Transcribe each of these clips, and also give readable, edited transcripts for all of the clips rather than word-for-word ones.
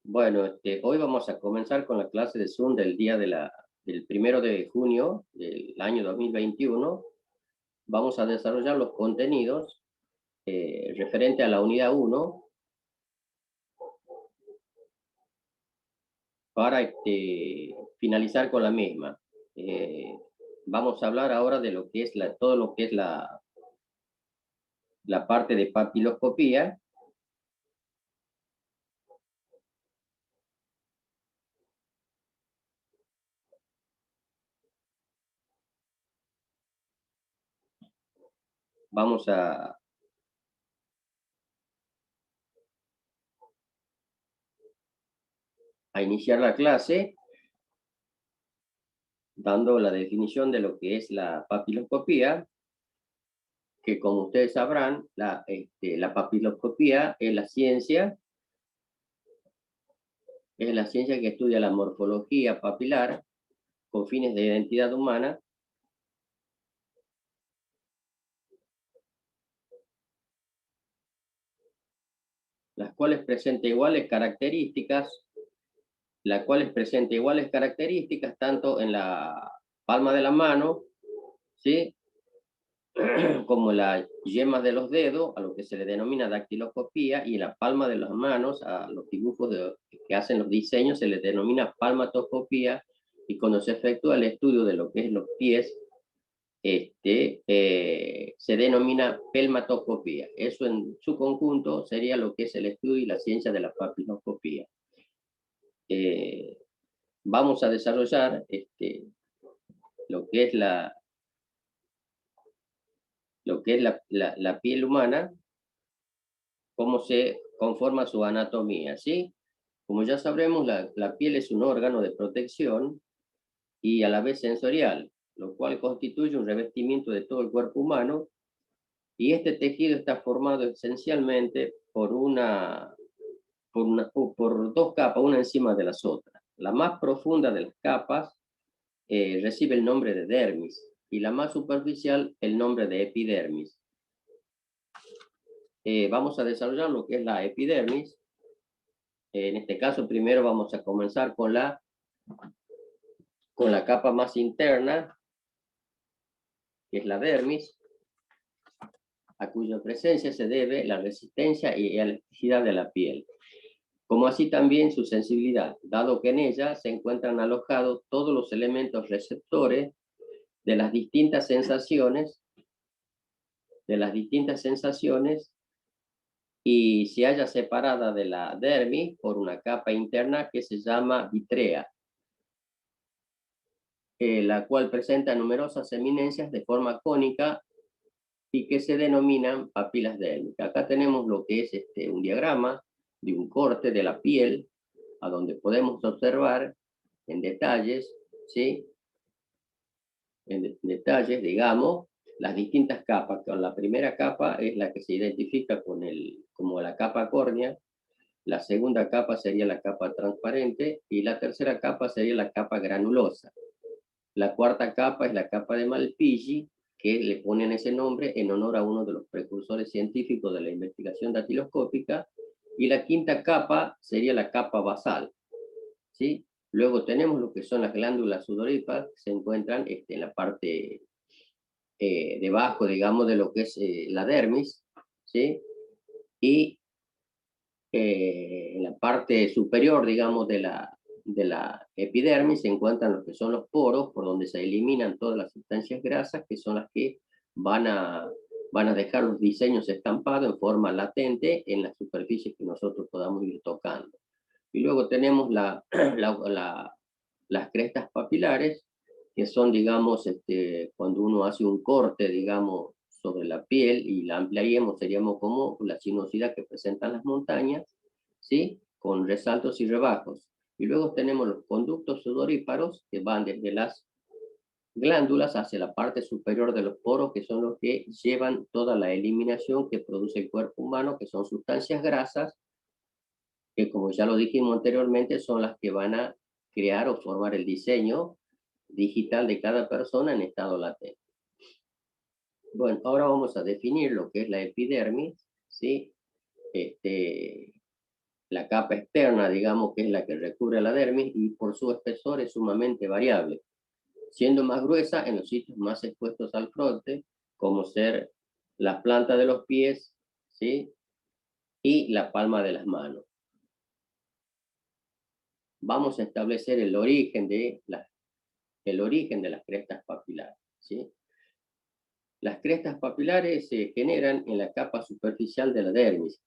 Bueno, hoy vamos a comenzar con la clase de Zoom del del 1 de junio del año 2021. Vamos a desarrollar los contenidos referente a la unidad 1 para finalizar con la misma. Vamos a hablar ahora de lo que es todo lo que es la parte de papiloscopía. Vamos a iniciar la clase dando la definición de lo que es la papiloscopía, que como ustedes sabrán, la papiloscopía es la ciencia que estudia la morfología papilar con fines de identidad humana, las cuales presenta iguales características, tanto en la palma de la mano, ¿sí? Como las yemas de los dedos, a lo que se le denomina dactiloscopía, y la palma de las manos, a los dibujos que hacen los diseños, se les denomina palmatoscopía, y cuando se efectúa el estudio de lo que es los pies, se denomina pelmatoscopía. Eso en su conjunto sería lo que es el estudio y la ciencia de la papiloscopía. Vamos a desarrollar lo que es la piel humana, cómo se conforma su anatomía, ¿sí? Como ya sabremos, la piel es un órgano de protección y a la vez sensorial, lo cual constituye un revestimiento de todo el cuerpo humano, y este tejido está formado esencialmente por dos capas, una encima de las otras. La más profunda de las capas recibe el nombre de dermis y la más superficial el nombre de epidermis. Vamos a desarrollar lo que es la epidermis. En este caso, primero vamos a comenzar con la capa más interna, que es la dermis, a cuya presencia se debe la resistencia y elasticidad de la piel, como así también su sensibilidad, dado que en ella se encuentran alojados todos los elementos receptores de las distintas sensaciones, y se halla separada de la dermis por una capa interna que se llama vitrea, la cual presenta numerosas eminencias de forma cónica y que se denominan papilas dérmicas. Acá tenemos lo que es un diagrama de un corte de la piel, a donde podemos observar en detalles, ¿sí? En detalles, digamos, las distintas capas. Con la primera capa es la que se identifica como la capa córnea, la segunda capa sería la capa transparente y la tercera capa sería la capa granulosa. La cuarta capa es la capa de Malpighi, que le ponen ese nombre en honor a uno de los precursores científicos de la investigación datiloscópica, y la quinta capa sería la capa basal, ¿sí? Luego tenemos lo que son las glándulas sudoríparas, que se encuentran en la parte debajo, digamos, de lo que es la dermis, ¿sí? Y en la parte superior, digamos, de la epidermis se encuentran lo que son los poros, por donde se eliminan todas las sustancias grasas, que son las que van a, van a dejar los diseños estampados en forma latente en las superficies que nosotros podamos ir tocando. Y luego tenemos las crestas papilares, que son, digamos, cuando uno hace un corte, digamos, sobre la piel y la ampliaríamos, seríamos como la sinuosidad que presentan las montañas, ¿sí? Con resaltos y rebajos. Y luego tenemos los conductos sudoríparos, que van desde las glándulas hacia la parte superior de los poros, que son los que llevan toda la eliminación que produce el cuerpo humano, que son sustancias grasas, que como ya lo dijimos anteriormente, son las que van a crear o formar el diseño digital de cada persona en estado latente. Bueno, ahora vamos a definir lo que es la epidermis, ¿sí? Este, la capa externa, digamos, que es la que recubre la dermis, y por su espesor es sumamente variable, siendo más gruesa en los sitios más expuestos al frote, como ser la planta de los pies, ¿sí? Y la palma de las manos. Vamos a establecer el origen de las crestas papilares, ¿sí? Las crestas papilares se generan en la capa superficial de la dermis.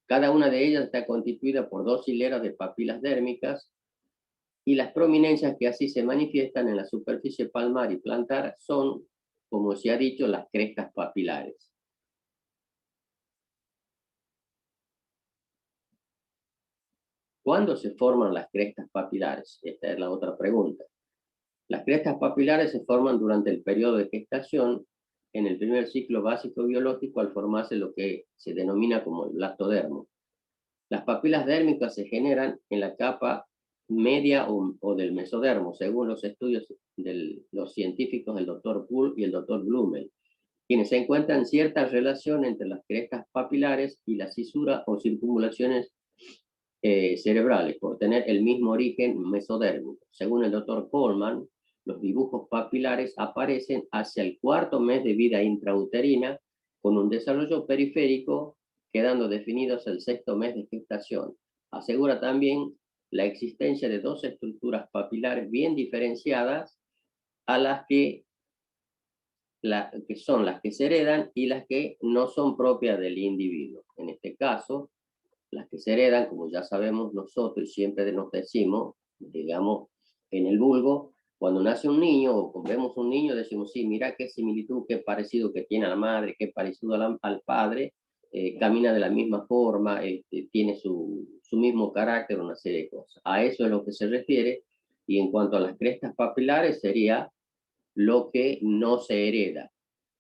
Cada una de ellas está constituida por 2 hileras de papilas dérmicas, y las prominencias que así se manifiestan en la superficie palmar y plantar son, como se ha dicho, las crestas papilares. ¿Cuándo se forman las crestas papilares? Esta es la otra pregunta. Las crestas papilares se forman durante el periodo de gestación, en el primer ciclo básico biológico, al formarse lo que se denomina como el blastodermo. Las papilas dérmicas se generan en la capa media o del mesodermo, según los estudios de los científicos, el doctor Bull y el doctor Blumel, quienes encuentran cierta relación entre las crestas papilares y la cisura o circunvalaciones cerebrales, por tener el mismo origen mesodérmico. Según el doctor Coleman, los dibujos papilares aparecen hacia el 4.º mes de vida intrauterina, con un desarrollo periférico quedando definidos el 6.º mes de gestación. Asegura también la existencia de 2 estructuras papilares bien diferenciadas, a las que son las que se heredan y las que no son propias del individuo. En este caso, las que se heredan, como ya sabemos nosotros y siempre nos decimos, digamos, en el vulgo, cuando nace un niño o vemos un niño, decimos, sí, mira qué similitud, qué parecido que tiene a la madre, qué parecido al padre, camina de la misma forma, tiene su mismo carácter, una serie de cosas. A eso es lo que se refiere. Y en cuanto a las crestas papilares, sería lo que no se hereda,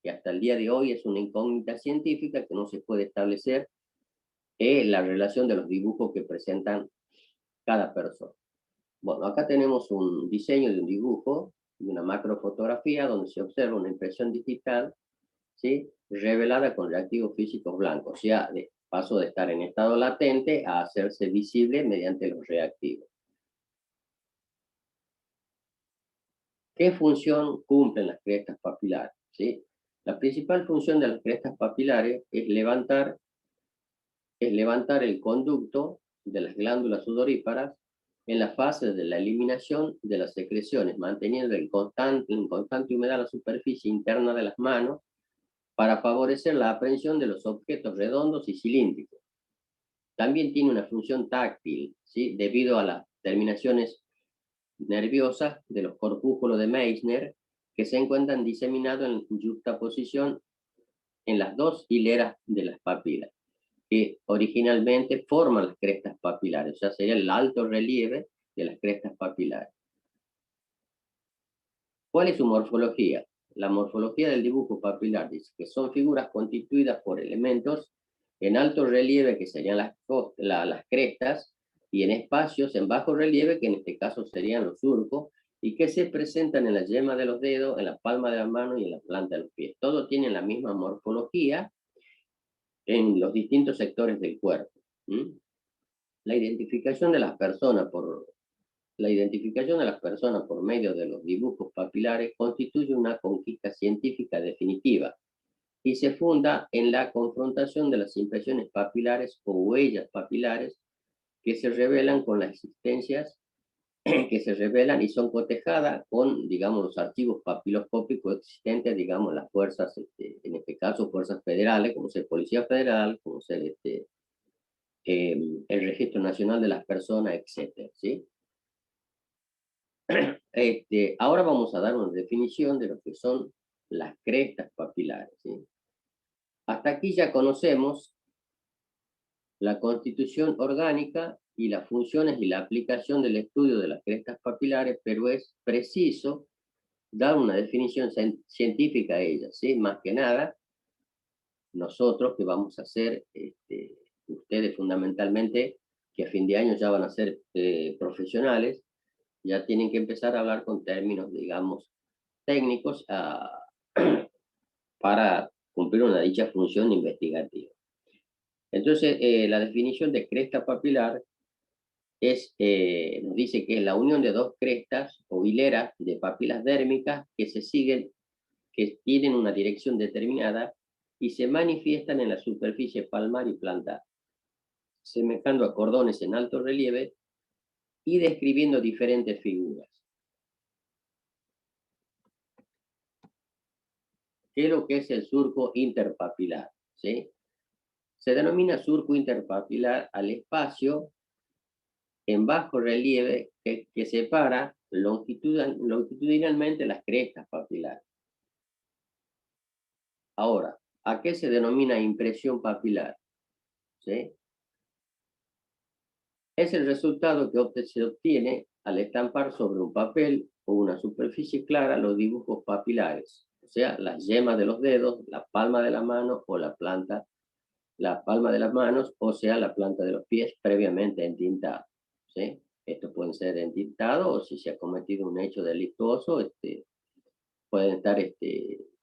que hasta el día de hoy es una incógnita científica que no se puede establecer la relación de los dibujos que presentan cada persona. Bueno, acá tenemos un diseño de un dibujo, de una macrofotografía, donde se observa una impresión digital, ¿sí?, revelada con reactivos físicos blancos, o sea, paso de estar en estado latente a hacerse visible mediante los reactivos. ¿Qué función cumplen las crestas papilares? ¿Sí? La principal función de las crestas papilares es levantar el conducto de las glándulas sudoríparas en la fase de la eliminación de las secreciones, manteniendo en constante humedad la superficie interna de las manos para favorecer la aprehensión de los objetos redondos y cilíndricos. También tiene una función táctil, ¿sí?, debido a las terminaciones nerviosas de los corpúsculos de Meissner, que se encuentran diseminados en yuxtaposición en las 2 hileras de las papilas, que originalmente forman las crestas papilares, o sea, sería el alto relieve de las crestas papilares. ¿Cuál es su morfología? La morfología del dibujo papilar dice que son figuras constituidas por elementos en alto relieve, que serían las crestas, y en espacios en bajo relieve, que en este caso serían los surcos, y que se presentan en la yema de los dedos, en la palma de la mano y en la planta de los pies. Todos tienen la misma morfología en los distintos sectores del cuerpo. La identificación de las personas por medio de los dibujos papilares constituye una conquista científica definitiva y se funda en la confrontación de las impresiones papilares o huellas papilares que se revelan con las existencias que se revelan y son cotejadas con, digamos, los archivos papiloscópicos existentes, digamos, las fuerzas, en este caso, fuerzas federales, como ser Policía Federal, como ser el Registro Nacional de las Personas, etcétera, ¿sí? Ahora vamos a dar una definición de lo que son las crestas papilares, ¿sí? Hasta aquí ya conocemos la constitución orgánica y las funciones y la aplicación del estudio de las crestas papilares, pero es preciso dar una definición científica a ellas, ¿sí? Más que nada, nosotros que vamos a ser, ustedes fundamentalmente, que a fin de año ya van a ser profesionales, ya tienen que empezar a hablar con términos, digamos, técnicos para cumplir una dicha función investigativa. Entonces, la definición de cresta papilar nos dice que es la unión de dos crestas o hileras de papilas dérmicas que se siguen, que tienen una dirección determinada y se manifiestan en la superficie palmar y plantar, semejando a cordones en alto relieve y describiendo diferentes figuras. ¿Qué es lo que es el surco interpapilar? ¿Sí? Se denomina surco interpapilar al espacio en bajo relieve que separa longitudinalmente las crestas papilares. Ahora, ¿a qué se denomina impresión papilar? ¿Sí? Es el resultado que se obtiene al estampar sobre un papel o una superficie clara los dibujos papilares, o sea, las yemas de los dedos, la palma de la mano o la palma de las manos, o sea, la planta de los pies previamente entintados. ¿Sí? Esto puede ser entintado o si se ha cometido un hecho delictuoso, pueden estar,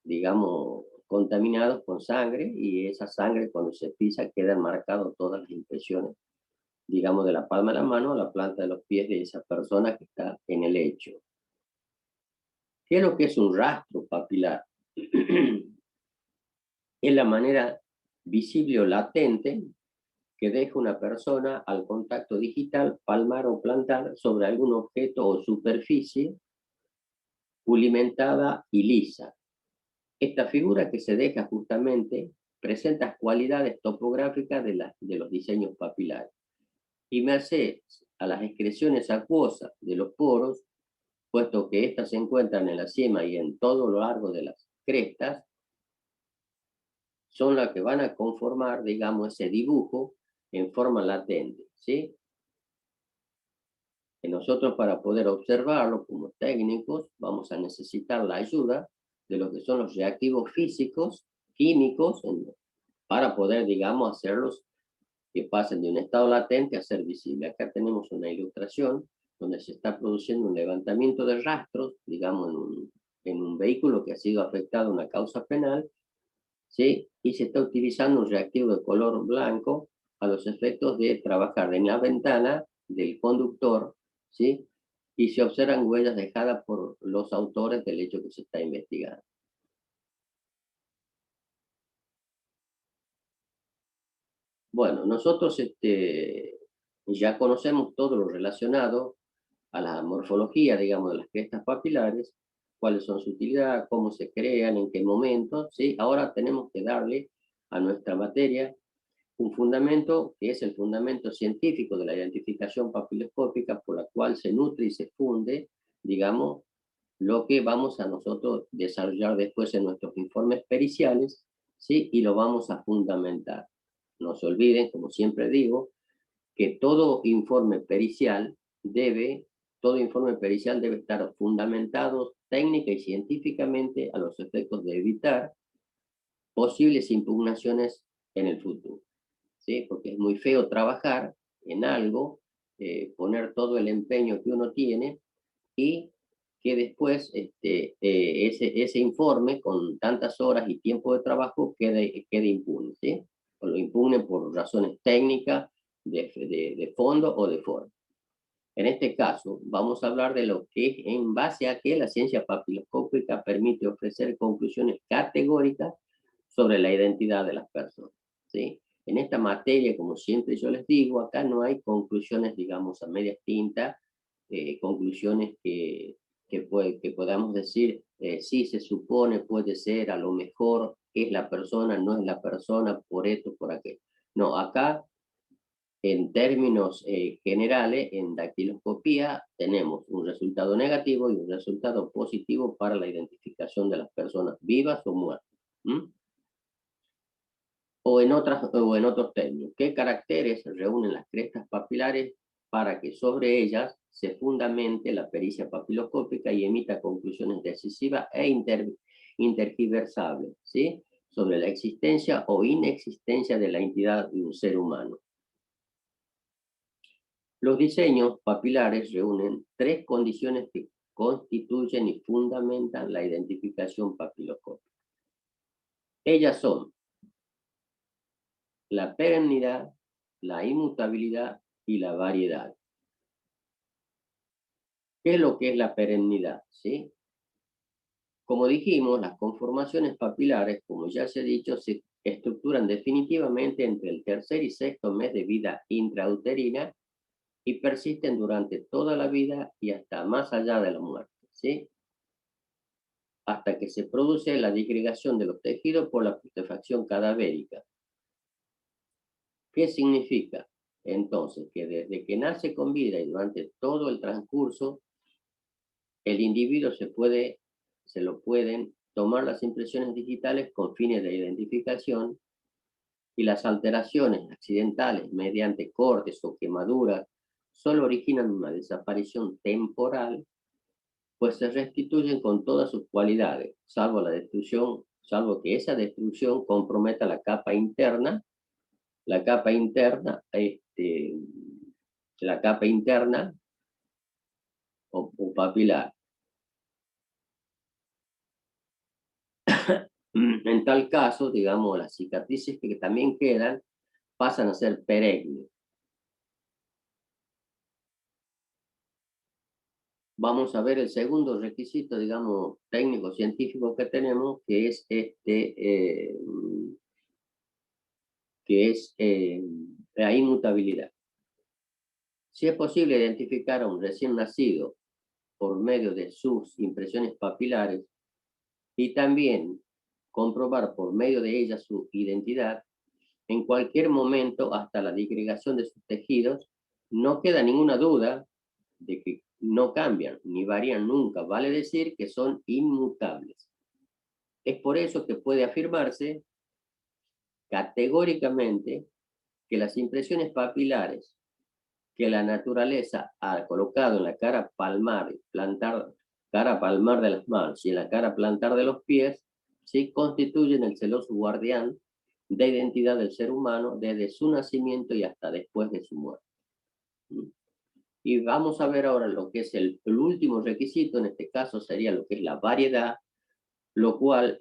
digamos, contaminados con sangre y esa sangre cuando se pisa quedan marcadas todas las impresiones, digamos, de la palma de la mano a la planta de los pies de esa persona que está en el hecho. ¿Qué es lo que es un rastro papilar? Es la manera visible o latente que deja una persona al contacto digital, palmar o plantar sobre algún objeto o superficie pulimentada y lisa. Esta figura que se deja justamente presenta cualidades topográficas de los diseños papilares. Y merced a las excreciones acuosas de los poros, puesto que éstas se encuentran en la cima y en todo lo largo de las crestas, son las que van a conformar, digamos, ese dibujo en forma latente, ¿sí? Que nosotros para poder observarlo como técnicos vamos a necesitar la ayuda de lo que son los reactivos físicos, químicos, para poder, digamos, hacerlos que pasen de un estado latente a ser visible. Acá tenemos una ilustración donde se está produciendo un levantamiento de rastros, digamos, en un vehículo que ha sido afectado a una causa penal, ¿sí? Y se está utilizando un reactivo de color blanco a los efectos de trabajar en la ventana del conductor, ¿sí? Y se observan huellas dejadas por los autores del hecho que se está investigando. Bueno, nosotros ya conocemos todo lo relacionado a la morfología, digamos, de las crestas papilares, cuáles son su utilidad, cómo se crean, en qué momento, ¿sí? Ahora tenemos que darle a nuestra materia un fundamento que es el fundamento científico de la identificación papiloscópica por la cual se nutre y se funde, digamos, lo que vamos a nosotros desarrollar después en nuestros informes periciales, ¿sí? Y lo vamos a fundamentar. No se olviden, como siempre digo, que todo informe pericial debe estar fundamentado técnica y científicamente a los efectos de evitar posibles impugnaciones en el futuro, ¿sí? Porque es muy feo trabajar en algo, poner todo el empeño que uno tiene y que después ese informe con tantas horas y tiempo de trabajo quede impune, ¿sí? O lo impugnen por razones técnicas, de fondo o de forma. En este caso, vamos a hablar de lo que en base a que la ciencia papiloscópica permite ofrecer conclusiones categóricas sobre la identidad de las personas, ¿sí? En esta materia, como siempre yo les digo, acá no hay conclusiones, digamos, a medias tintas, conclusiones que podamos decir, sí, se supone, puede ser, a lo mejor es la persona, no es la persona, por esto, por aquello. No, acá en términos generales, en dactiloscopía tenemos un resultado negativo y un resultado positivo para la identificación de las personas vivas o muertas. ¿Mm? O en otros términos, ¿qué caracteres reúnen las crestas papilares para que sobre ellas se fundamente la pericia papiloscópica y emita conclusiones decisivas e intergiversables, ¿sí? Sobre la existencia o inexistencia de la entidad de un ser humano? Los diseños papilares reúnen tres condiciones que constituyen y fundamentan la identificación papiloscópica. Ellas son la perennidad, la inmutabilidad y la variedad. ¿Qué es lo que es la perennidad? ¿Sí? Como dijimos, las conformaciones papilares, como ya se ha dicho, se estructuran definitivamente entre el tercer y sexto mes de vida intrauterina y persisten durante toda la vida y hasta más allá de la muerte, ¿sí? Hasta que se produce la disgregación de los tejidos por la putrefacción cadavérica. ¿Qué significa? Entonces, que desde que nace con vida y durante todo el transcurso, el individuo se lo pueden tomar las impresiones digitales con fines de identificación y las alteraciones accidentales mediante cortes o quemaduras solo originan una desaparición temporal, pues se restituyen con todas sus cualidades, salvo que esa destrucción comprometa la capa interna, la capa interna o papilar. En tal caso, digamos, las cicatrices que también quedan pasan a ser perennes. Vamos a ver el segundo requisito, digamos, técnico-científico que tenemos, que es la inmutabilidad. Si es posible identificar a un recién nacido por medio de sus impresiones papilares y también comprobar por medio de ellas su identidad, en cualquier momento hasta la disgregación de sus tejidos, no queda ninguna duda de que no cambian ni varían nunca, vale decir que son inmutables. Es por eso que puede afirmarse categóricamente que las impresiones papilares que la naturaleza ha colocado en la cara palmar de las manos y en la cara plantar de los pies, ¿sí?, constituyen el celoso guardián de identidad del ser humano desde su nacimiento y hasta después de su muerte. Y vamos a ver ahora lo que es el último requisito, en este caso sería lo que es la variedad, lo cual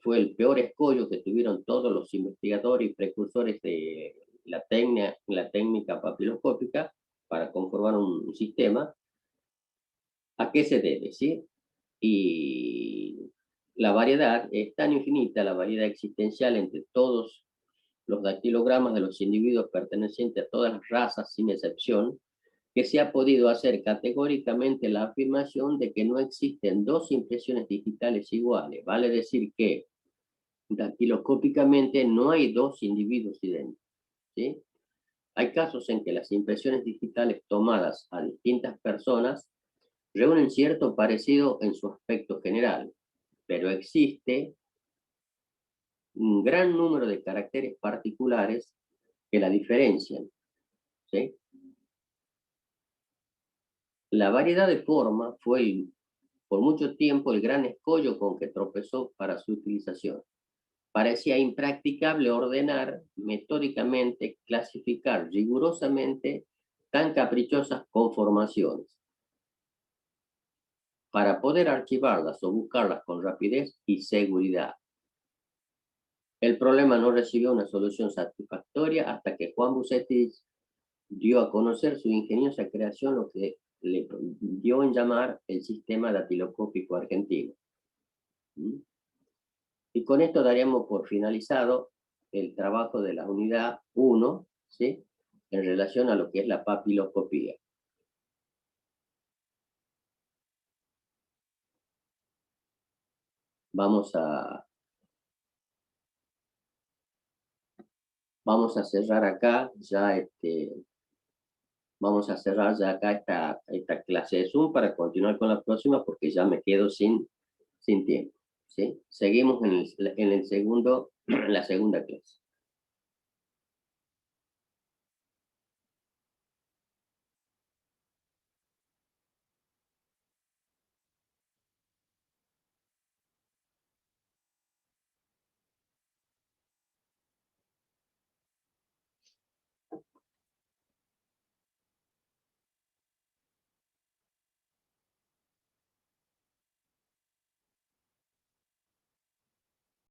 fue el peor escollo que tuvieron todos los investigadores y precursores de la técnica papiloscópica para conformar un sistema. ¿A qué se debe? ¿Sí? Y la variedad es tan infinita, la variedad existencial entre todos los dactilogramas de los individuos pertenecientes a todas las razas, sin excepción, que se ha podido hacer categóricamente la afirmación de que no existen dos impresiones digitales iguales. Vale decir que dactiloscópicamente no hay dos individuos idénticos, ¿sí? Hay casos en que las impresiones digitales tomadas a distintas personas reúnen cierto parecido en su aspecto general, pero existe un gran número de caracteres particulares que la diferencian, ¿sí? La variedad de forma fue por mucho tiempo el gran escollo con que tropezó para su utilización. Parecía impracticable ordenar metódicamente, clasificar rigurosamente tan caprichosas conformaciones para poder archivarlas o buscarlas con rapidez y seguridad. El problema no recibió una solución satisfactoria hasta que Juan Bucetich dio a conocer su ingeniosa creación, lo que le dio en llamar el sistema datiloscópico argentino. Y con esto daríamos por finalizado el trabajo de la unidad 1, ¿sí?, en relación a lo que es la papiloscopía. Vamos a cerrar acá ya vamos a cerrar ya acá esta clase de Zoom para continuar con la próxima porque ya me quedo sin tiempo, ¿sí? Seguimos en la segunda clase.